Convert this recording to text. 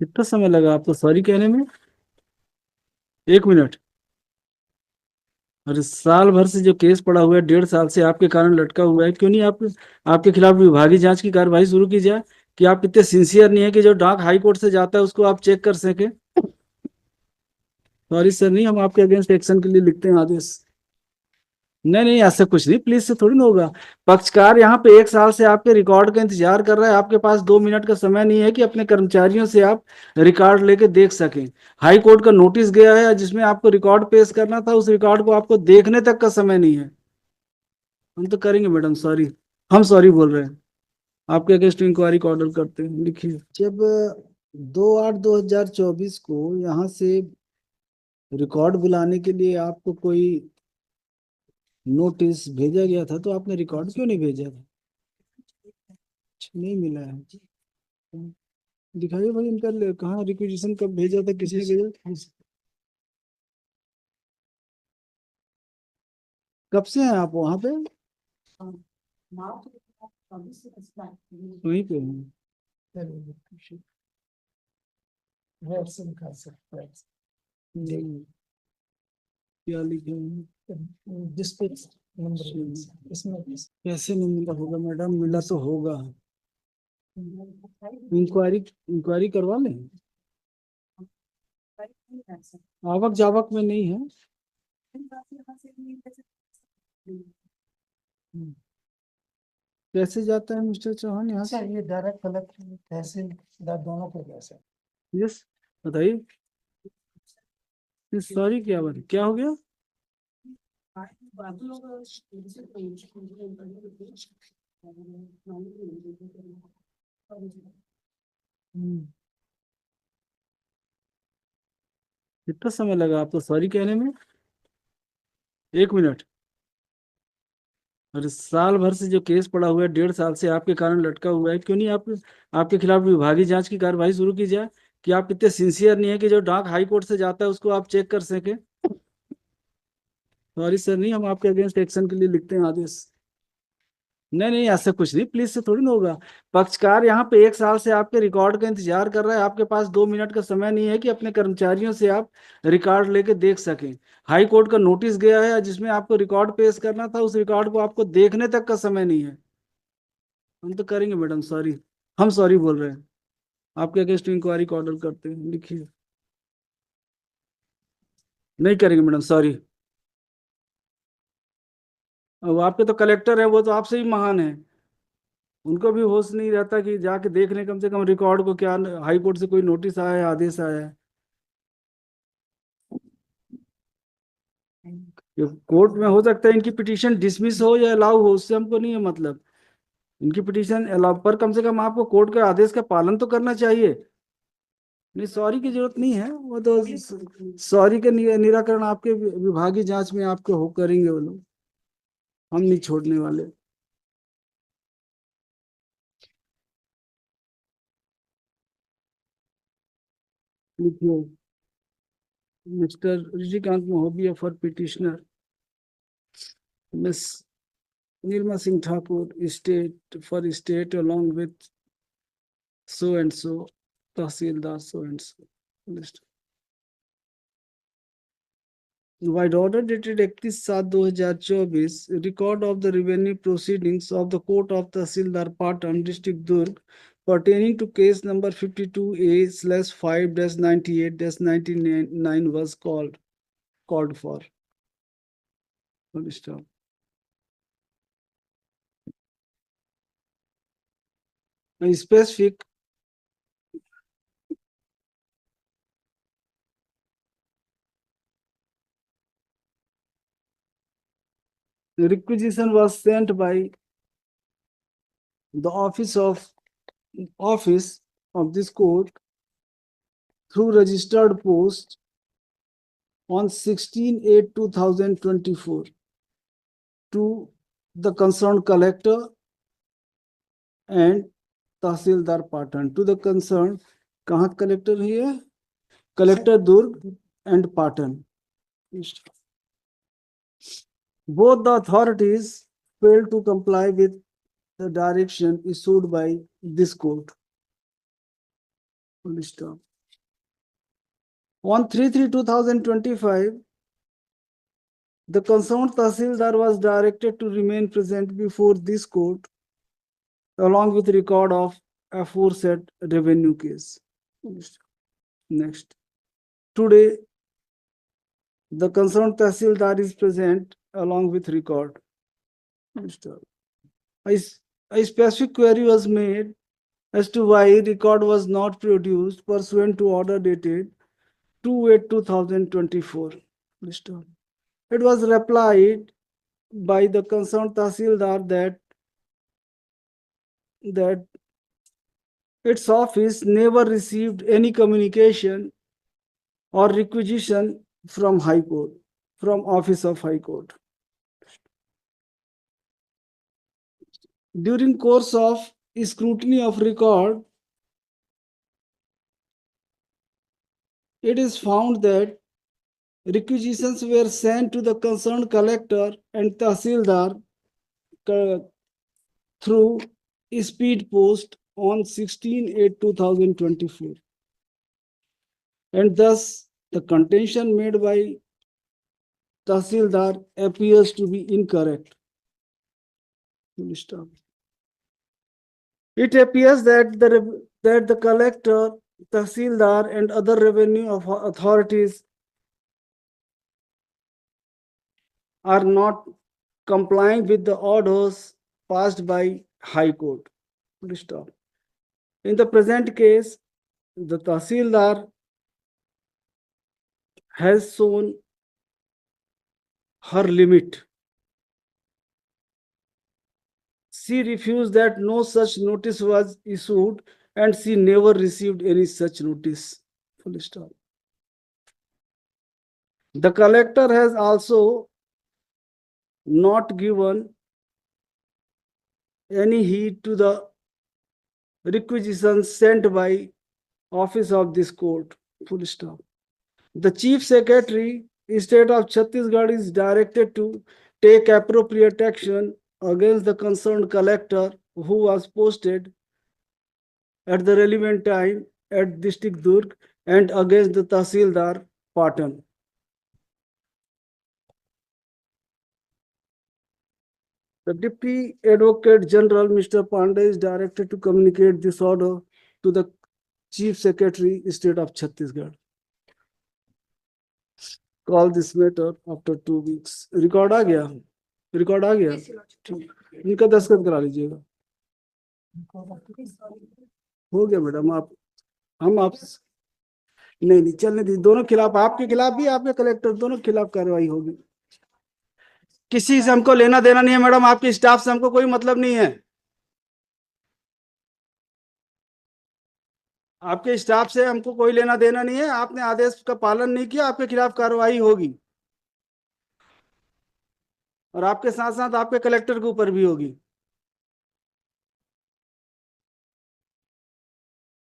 कितना समय लगा आपको सॉरी कहने में? 1 मिनट? अरे साल भर से जो केस पड़ा हुआ है, 1.5 साल से आपके कारण लटका हुआ है, क्यों नहीं आप आपके खिलाफ विभागीय जांच की कार्रवाई शुरू की जाए? कि आप इतने सिंसियर नहीं है कि जो डाक हाई कोर्ट से जाता है उसको आप चेक कर सके? सॉरी सर, नहीं, हम आपके अगेंस्ट एक्शन के लिए लिखते हैं आदेश। नहीं नहीं, ऐसा कुछ नहीं, प्लीज से थोड़ी ना होगा। पक्षकार यहाँ पे 1 साल से आपके रिकॉर्ड का इंतजार कर रहा है, आपके पास 2 मिनट का समय नहीं है कि अपने कर्मचारियों से आप रिकॉर्ड लेके देख सकें। हाई कोर्ट का नोटिस गया है जिसमें आपको रिकॉर्ड पेश करना था, उस रिकॉर्ड को आपको देखने तक का समय नहीं है। हम तो करेंगे मैडम सॉरी, हम सॉरी बोल रहे हैं। आपके अगेंस्ट इंक्वायरी का ऑर्डर करते हैं, लिखिए। जब 2/8/2024 को यहाँ से रिकॉर्ड बुलाने के लिए आपको कोई नोटिस भेजा गया था, तो आपने रिकॉर्ड क्यों नहीं भेजा था? नहीं मिला है? दिखाइए भाई, इनका कहाँ रिक्वेजिशन कब भेजा था, किसने भेजा था? कब से हैं आप वहाँ पे? वहीं पे हैं? नहीं, क्या लिखे हैं? डिस्पैच नंबर इसमें कैसे नहीं मिला होगा मैडम? मिला तो होगा। इंक्वायरी इंक्वायरी करवा लें। आवक जावक में नहीं है। कैसे जाता है मिस्टर चौहान यहाँ से? ये डायरेक्ट कलेक्टर तहसीलदार दोनों को कैसे? यस, बताइए। सॉरी क्या बात, क्या हो गया? कितना समय लगा आपको सॉरी कहने में? 1 मिनट? अरे साल भर से जो केस पड़ा हुआ है, 1.5 साल से आपके कारण लटका हुआ है, क्यों नहीं आप आपके खिलाफ विभागीय जांच की कार्रवाई शुरू की जाए? कि आप इतने सिंसियर नहीं है कि जो डाक हाई कोर्ट से जाता है उसको आप चेक कर सके? सॉरी सर, नहीं, हम आपके अगेंस्ट एक्शन के लिए लिखते हैं आदेश। नहीं नहीं, ऐसा कुछ नहीं, प्लीज से थोड़ी ना होगा। पक्षकार यहाँ पे 1 साल से आपके रिकॉर्ड का इंतजार कर रहा है, आपके पास 2 मिनट का समय नहीं है कि अपने कर्मचारियों से आप रिकॉर्ड लेके देख सकें। हाई कोर्ट का नोटिस गया है जिसमें आपको रिकॉर्ड पेश करना था, उस रिकॉर्ड को आपको देखने तक का समय नहीं है। हम तो करेंगे मैडम सॉरी, हम सॉरी बोल रहे हैं। आपके अगेंस्ट इंक्वायरी का ऑर्डर करते हैं, लिखिए। नहीं करेंगे मैडम सॉरी। अब आपके तो कलेक्टर है, वो तो आपसे ही महान है। उनको भी होश नहीं रहता कि जाके देख लें कम से कम रिकॉर्ड को, क्या हाई कोर्ट से कोई नोटिस आया है, आदेश आया है। ये कोर्ट में हो सकता है इनकी पिटीशन डिसमिस हो या अलाउ हो, उससे हमको नहीं है मतलब। इनकी पिटीशन अलाउ, पर कम से कम आपको कोर्ट के आदेश का पालन तो करना चाहिए। नहीं, सॉरी की जरूरत नहीं है, वो तो सॉरी के निराकरण आपके विभागीय जांच में आपके हो करेंगे वो लोग, हम नहीं छोड़ने वाले। लिखिए। Mister Rishikant Mahobia for petitioner, miss Nirma Singh Thakur, state for state along with so and so, Tahsildar so and so. List. By order dated 31/7/2024, record of the revenue proceedings of the Court of Tahsildar Patan, District Durg, pertaining to case number 52A/5-98-99 was called for. Stop. A specific requisition was sent by the office of this court through registered post on 16/8/2024 to the concerned collector and Tahsildar Patan. To the concerned, कहाँ collector है ये? Collector Durg and Patan. Both the authorities failed to comply with the direction issued by this court. Full stop. On 3/3/2025, the concerned Tahsildar was directed to remain present before this court along with record of aforesaid revenue case. Next. Today, the concerned Tahsildar is present along with record. A specific query was made as to why record was not produced pursuant to order dated 2/8/2024. It was replied by the concerned Tahsildar that its office never received any communication or requisition from High Court, from Office of High Court. During course of scrutiny of record, it is found that requisitions were sent to the concerned collector and Tahsildar through speed post on 16/8/2024. And thus, the contention made by Tahsildar appears to be incorrect. It appears that the collector, Tahsildar, and other revenue authorities are not complying with the orders passed by High Court. In the present case, the Tahsildar has shown her limit. She refused that no such notice was issued and she never received any such notice. Full stop. The collector has also not given any heed to the requisitions sent by office of this court. Full stop. The Chief Secretary, State of Chhattisgarh, is directed to take appropriate action against the concerned collector who was posted at the relevant time at District Durg and against the Tahsildar Patan. The Deputy Advocate General, Mr. Pandey, is directed to communicate this order to the Chief Secretary, State of Chhattisgarh. Call this matter after 2 weeks. Record आ गया? Record आ गया? इनका दस्तखत करा लीजिएगा. हो गया madam. हम आप नहीं चलने दीजिए. दोनों खिलाफ, आपके खिलाफ भी, आपके कलेक्टर, दोनों खिलाफ कार्रवाई होगी. किसी से हमको लेना देना नहीं है मैडम. आपके स्टाफ से हमको कोई मतलब नहीं है. आपके स्टाफ से हमको कोई लेना देना नहीं है. आपने आदेश का पालन नहीं किया, आपके खिलाफ कार्रवाई होगी और आपके साथ साथ आपके कलेक्टर के ऊपर भी होगी.